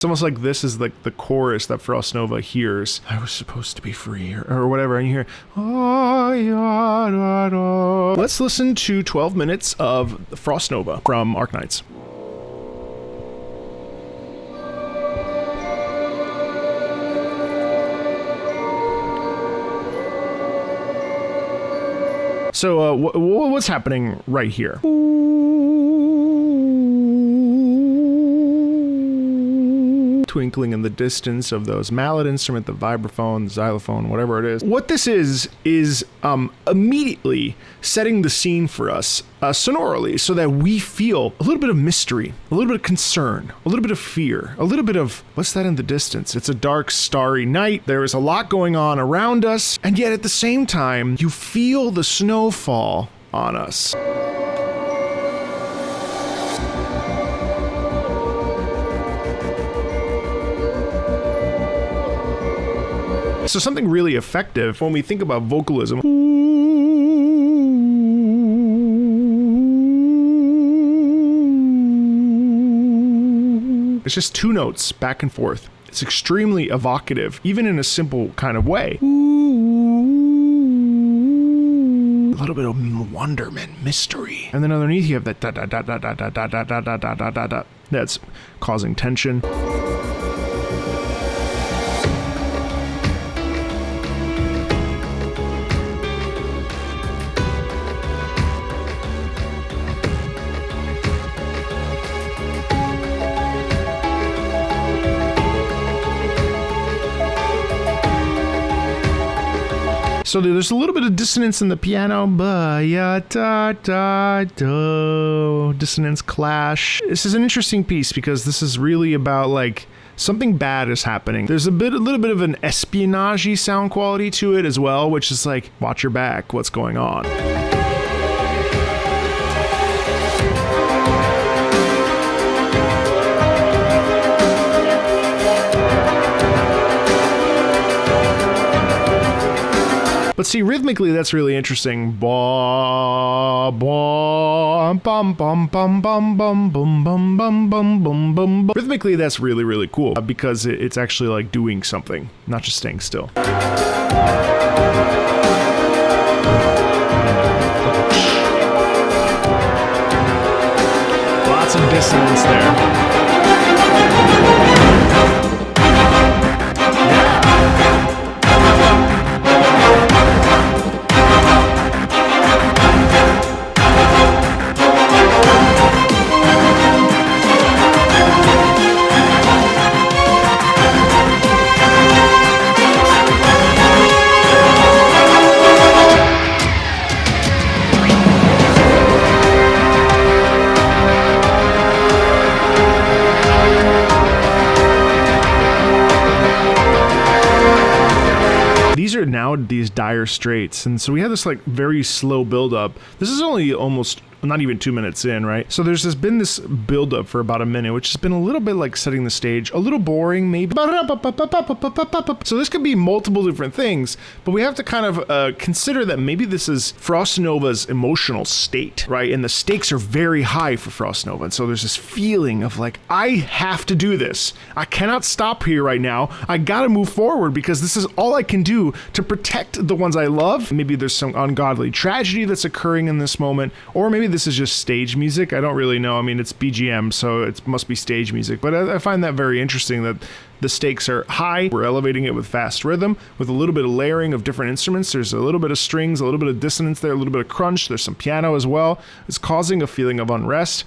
It's almost like this is like the chorus that Frostnova hears. I was supposed to be free or whatever, and you hear, oh, yeah, da, da. Let's listen to 12 minutes of Frostnova from Arknights. So what's happening right here? Twinkling in the distance of those mallet instrument, the vibraphone, the xylophone, whatever it is. What this is immediately setting the scene for us sonorally so that we feel a little bit of mystery, a little bit of concern, a little bit of fear, a little bit of, what's that in the distance? It's a dark, starry night. There is a lot going on around us, and yet at the same time, you feel the snowfall on us. So something really effective when we think about vocalism. It's just two notes back and forth. It's extremely evocative, even in a simple kind of way. A little bit of wonderment, mystery. And then underneath you have that da da da da da da da da da da da da da da. That's causing tension. So there's a little bit of dissonance in the piano, dissonance clash. This is an interesting piece because this is really about like something bad is happening. There's a little bit of an espionage-y sound quality to it as well, which is like, watch your back, what's going on? But see, rhythmically, that's really interesting. Ba, ba, bum, bum, bum, bum, bum, bum, bum, bum, bum, bum, bum. Rhythmically, that's really, really cool because it's actually like doing something, not just staying still. Lots of dissonance there. These are now these dire straits, and so we have this like very slow build-up. This is only almost not even 2 minutes in, right? So there's been this build-up for about a minute, which has been a little bit like setting the stage, a little boring maybe. So this could be multiple different things, but we have to kind of consider that maybe this is Frostnova's emotional state, right? And the stakes are very high for Frostnova, and so there's this feeling of like, I have to do this. I cannot stop here right now. I gotta move forward because this is all I can do to protect the ones I love. Maybe there's some ungodly tragedy that's occurring in this moment, or maybe this is just stage music. I don't really know. I mean, it's BGM, so it must be stage music, but I find that very interesting that the stakes are high. We're elevating it with fast rhythm, with a little bit of layering of different instruments. There's a little bit of strings, a little bit of dissonance there, a little bit of crunch. There's some piano as well. It's causing a feeling of unrest.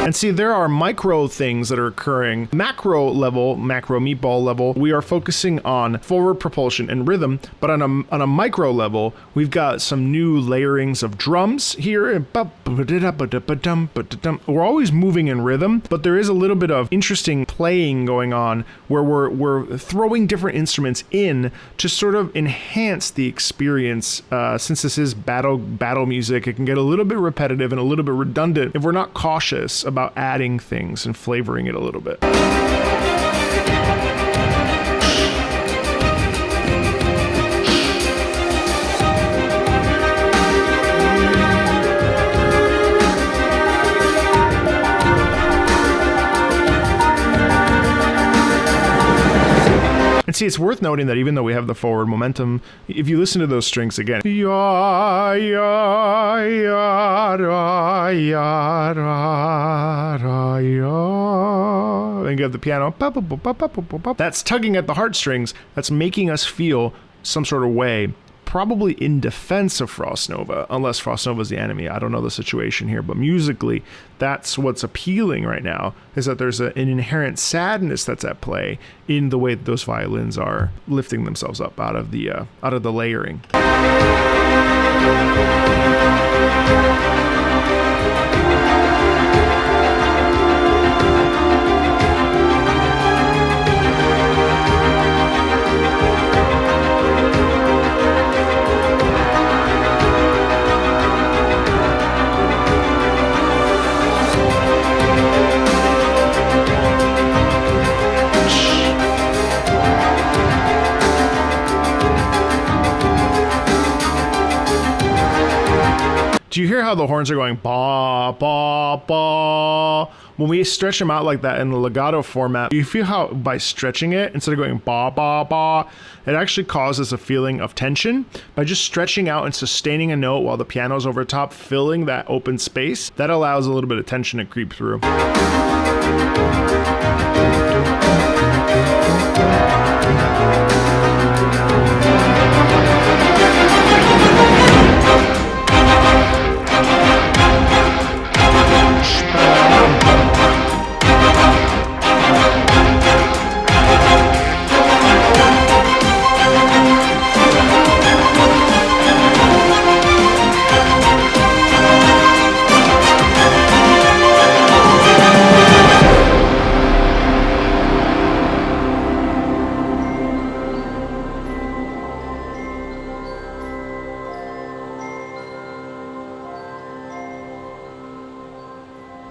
And see, there are micro things that are occurring. Macro level, Marco Meatball level, we are focusing on forward propulsion and rhythm, but on a micro level, we've got some new layerings of drums here. We're always moving in rhythm, but there is a little bit of interesting playing going on where we're throwing different instruments in to sort of enhance the experience. Since this is battle music, it can get a little bit repetitive and a little bit redundant if we're not cautious about adding things and flavoring it a little bit. And see, it's worth noting that even though we have the forward momentum, if you listen to those strings again, ya, ya, ya, ra, ya, ra, ra, ya, and you have the piano, that's tugging at the heartstrings, that's making us feel some sort of way, probably in defense of Frostnova, unless Frostnova is the enemy. I don't know the situation here, but musically, that's what's appealing right now, is that there's an inherent sadness that's at play in the way that those violins are lifting themselves up out of the layering. Do you hear how the horns are going ba, ba, ba? When we stretch them out like that in the legato format, you feel how by stretching it, instead of going ba, ba, ba, it actually causes a feeling of tension. By just stretching out and sustaining a note while the piano's over top, filling that open space, that allows a little bit of tension to creep through.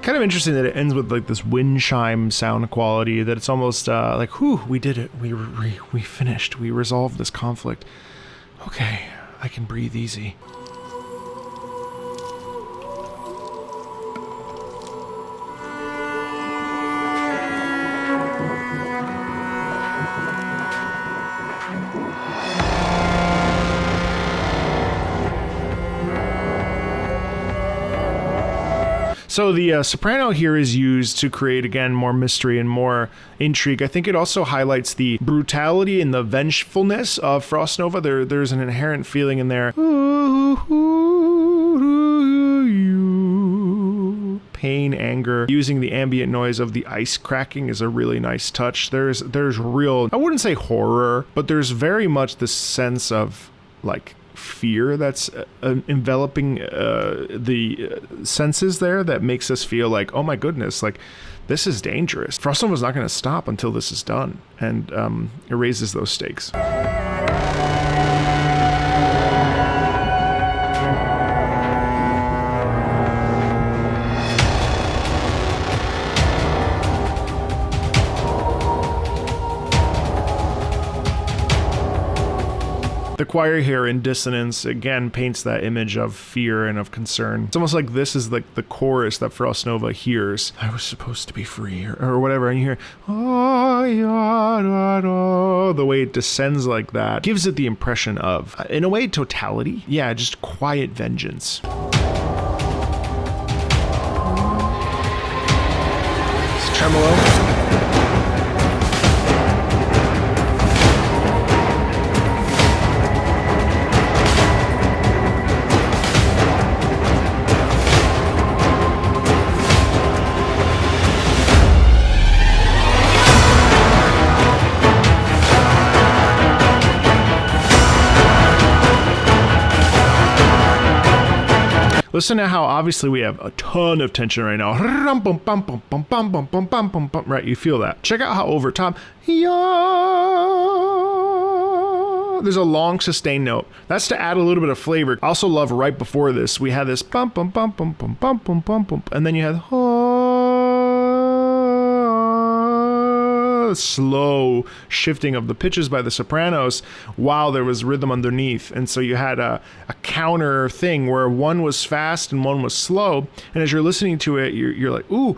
Kind of interesting that it ends with like this wind chime sound quality, that it's almost like, whew, we did it. We finished. We resolved this conflict. Okay, I can breathe easy. So the soprano here is used to create, again, more mystery and more intrigue. I think it also highlights the brutality and the vengefulness of Frostnova. There's an inherent feeling in there. Pain, anger. Using the ambient noise of the ice cracking is a really nice touch. There's real, I wouldn't say horror, but there's very much this sense of like fear that's enveloping the senses there, that makes us feel like, oh my goodness, like this is dangerous. Frostnova's not going to stop until this is done, and it raises those stakes. The choir here in dissonance again paints that image of fear and of concern. It's almost like this is like the chorus that Frostnova hears. I was supposed to be free, or whatever, and you hear, oh, yeah, da, da. The way it descends like that gives it the impression of, in a way, totality. Yeah, just quiet vengeance. It's tremolo. Listen to how obviously we have a ton of tension right now. Right, you feel that. Check out how over top, there's a long sustained note. That's to add a little bit of flavor. I also love right before this, we had this bum bum bum bum bum bum bum bum bum, and then you had slow shifting of the pitches by the sopranos while there was rhythm underneath. And so you had a counter thing where one was fast and one was slow. And as you're listening to it, you're like, ooh,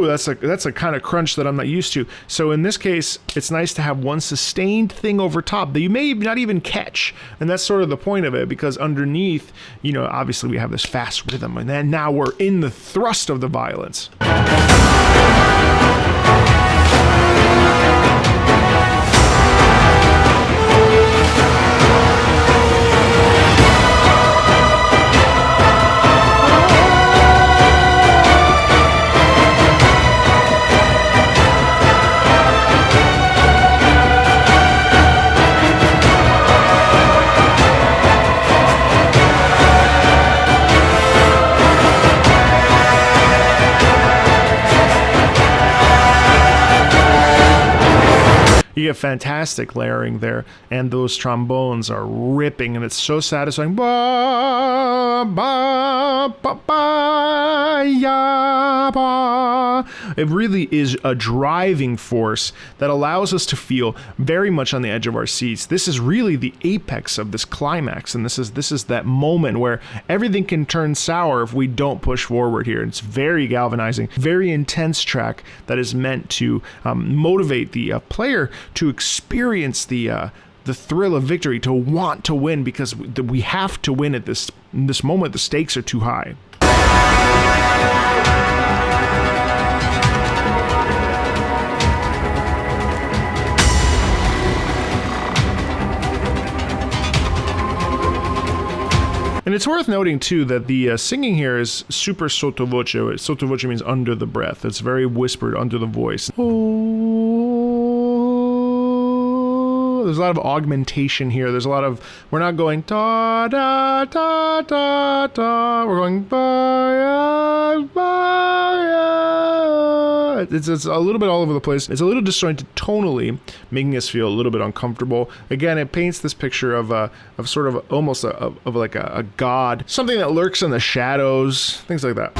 that's a kind of crunch that I'm not used to. So in this case, it's nice to have one sustained thing over top that you may not even catch. And that's sort of the point of it, because underneath, obviously we have this fast rhythm, and then now we're in the thrust of the violence. You get fantastic layering there, and those trombones are ripping, and it's so satisfying. Ba, ba, ba, ba, ya, ba. It really is a driving force that allows us to feel very much on the edge of our seats. This is really the apex of this climax, and this is that moment where everything can turn sour if we don't push forward here. It's very galvanizing, very intense track that is meant to motivate the player to experience the thrill of victory, to want to win, because we have to win at this moment. The stakes are too high. And it's worth noting, too, that the singing here is super sottovoce. Sottovoce means under the breath. It's very whispered under the voice. There's a lot of augmentation here. There's a lot of, we're not going da da da da da. We're going ba ba. It's a little bit all over the place. It's a little disjointed tonally, making us feel a little bit uncomfortable. Again, it paints this picture of sort of almost of like a god, something that lurks in the shadows, things like that.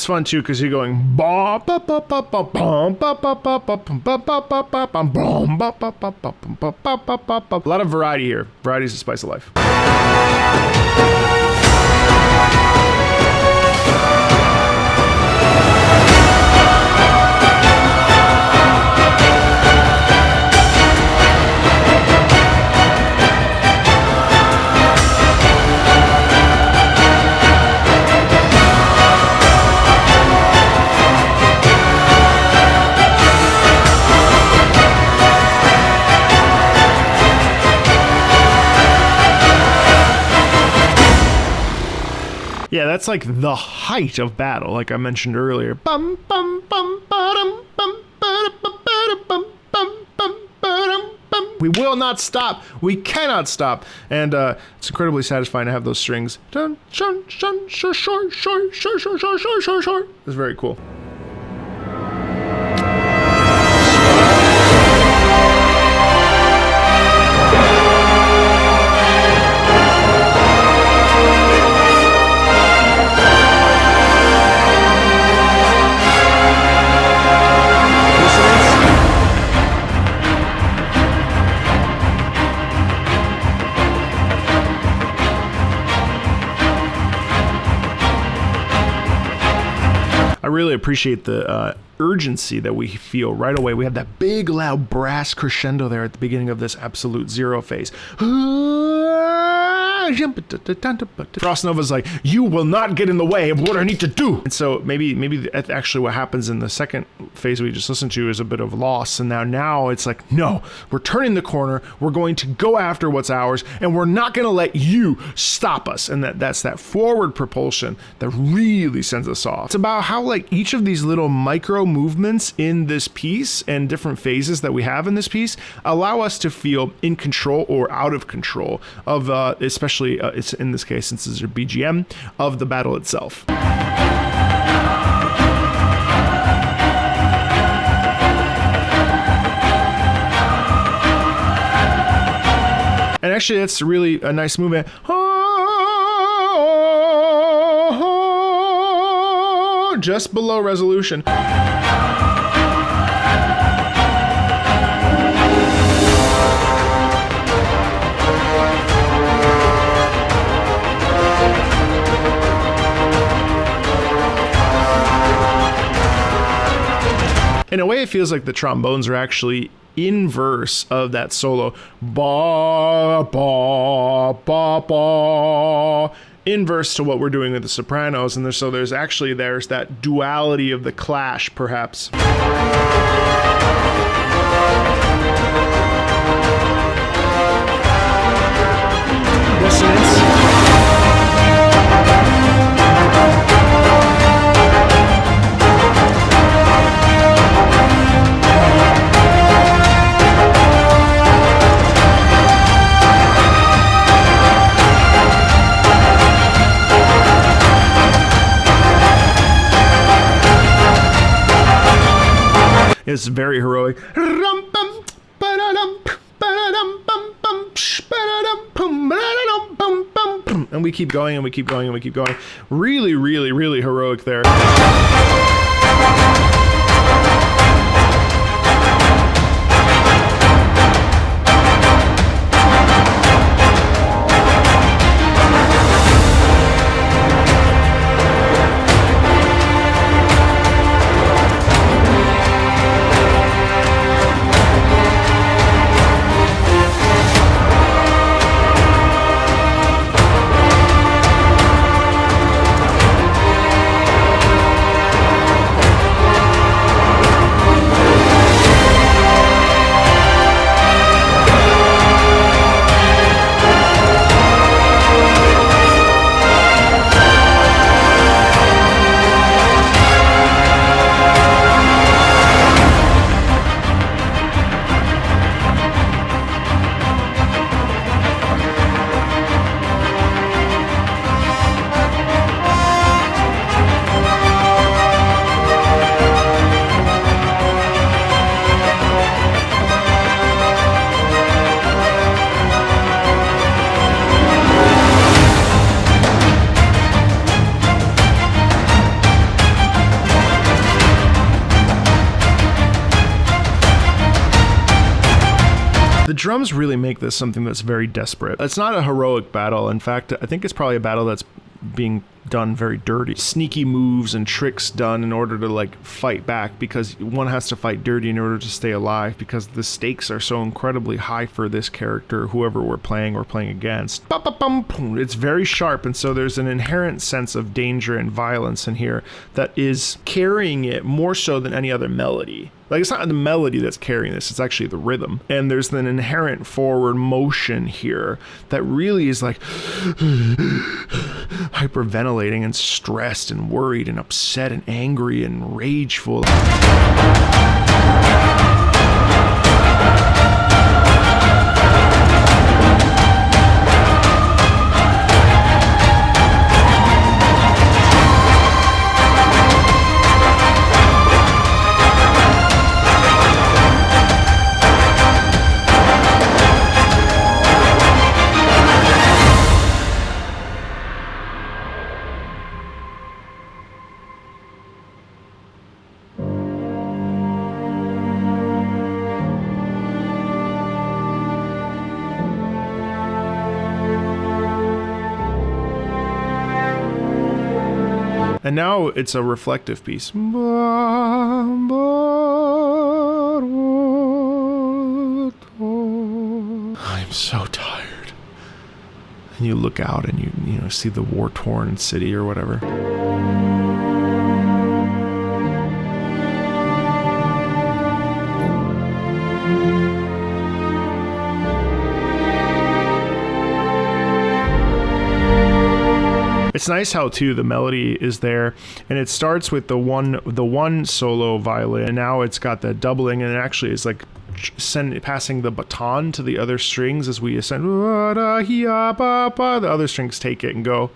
Fun too, because you're going a lot of variety here. Variety is the spice of life. Yeah, that's like the height of battle, like I mentioned earlier. Bum, bum, bum, ba-dum, bum, ba-da-ba-ba-da, bum, bum, bum, ba-dum, bum. We will not stop. We cannot stop. And it's incredibly satisfying to have those strings. Dun, shun, shun, shur, shur, shur, shur, shur, shur, shur, shur, shur. It's very cool. I really appreciate the urgency that we feel right away. We have that big, loud brass crescendo there at the beginning of this absolute zero phase. Frostnova's like, you will not get in the way of what I need to do. And so maybe actually what happens in the second phase we just listened to is a bit of loss. And now it's like, no, we're turning the corner. We're going to go after what's ours, and we're not going to let you stop us. And that's that forward propulsion that really sends us off. It's about how like each of these little micro movements in this piece and different phases that we have in this piece allow us to feel in control or out of control of, especially it's in this case, since it's a BGM, of the battle itself. And actually, that's really a nice movement. Just below resolution. In a way, it feels like the trombones are actually inverse of that solo. Ba, ba, ba, ba. Inverse to what we're doing with the sopranos. And there's that duality of the clash, perhaps. Dissonance. It's very heroic. And we keep going and we keep going and we keep going. Really, really, really heroic there. The drums really make this something that's very desperate. It's not a heroic battle. In fact, I think it's probably a battle that's being done very dirty. Sneaky moves and tricks done in order to like fight back, because one has to fight dirty in order to stay alive, because the stakes are so incredibly high for this character, whoever we're playing or playing against. It's very sharp, and so there's an inherent sense of danger and violence in here that is carrying it more so than any other melody. Like, it's not the melody that's carrying this, it's actually the rhythm. And there's an inherent forward motion here that really is like hyperventilating and stressed and worried and upset and angry and rageful. And now it's a reflective piece. I'm so tired. and you look out and you know, see the war-torn city or whatever. It's nice how too the melody is there, and it starts with the one solo violin, and now it's got that doubling, and it actually is like passing the baton to the other strings as we ascend. The other strings take it and go.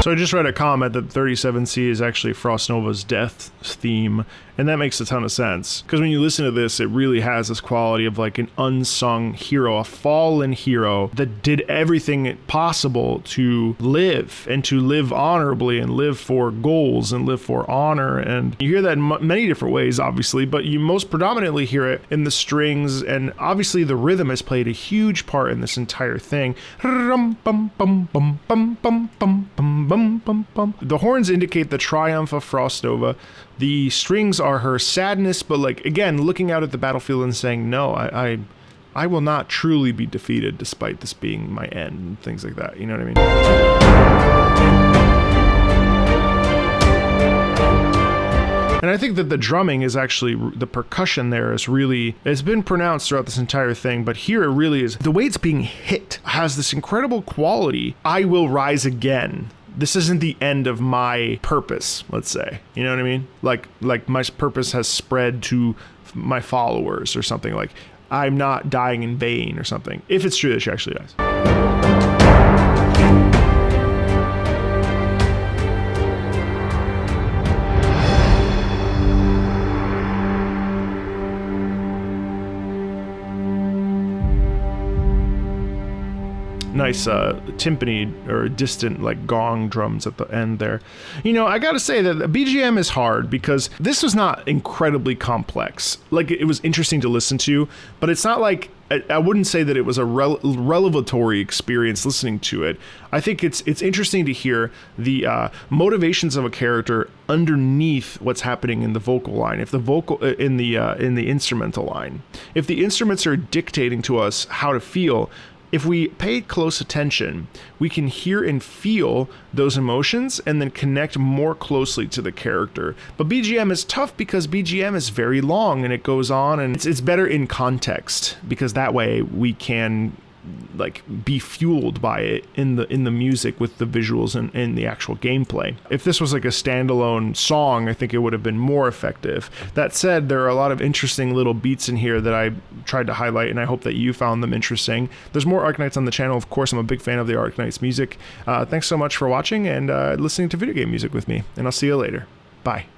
So I just read a comment that 37C is actually Frostnova's death theme, and that makes a ton of sense. Because when you listen to this, it really has this quality of like an unsung hero, a fallen hero that did everything possible to live, and to live honorably, and live for goals, and live for honor. And you hear that in many different ways, obviously, but you most predominantly hear it in the strings, and obviously the rhythm has played a huge part in this entire thing. The horns indicate the triumph of Frostnova. The strings are her sadness, but like, again, looking out at the battlefield and saying, no, I will not truly be defeated despite this being my end, and things like that. You know what I mean? And I think that the drumming is actually, the percussion there is really, it's been pronounced throughout this entire thing, but here it really is, the way it's being hit has this incredible quality. I will rise again. This isn't the end of my purpose, let's say. You know what I mean? Like my purpose has spread to my followers or something. Like, I'm not dying in vain or something. If it's true that she actually dies. Nice timpani or distant like gong drums at the end there. You know, I gotta say that the BGM is hard because this was not incredibly complex. Like, it was interesting to listen to, but it's not like, I wouldn't say that it was a revelatory experience listening to it. I think it's interesting to hear the motivations of a character underneath what's happening in the vocal line. If the vocal in the instrumental line, if the instruments are dictating to us how to feel, if we pay close attention, we can hear and feel those emotions and then connect more closely to the character. But BGM is tough because BGM is very long and it goes on, and it's better in context because that way we can like be fueled by it in the music with the visuals and the actual gameplay. If this was like a standalone song, I think it would have been more effective. That said, there are a lot of interesting little beats in here that I tried to highlight, and I hope that you found them interesting. There's more Arknights on the channel. Of course, I'm a big fan of the Arknights music. Thanks so much for watching and listening to video game music with me, and I'll see you later. Bye.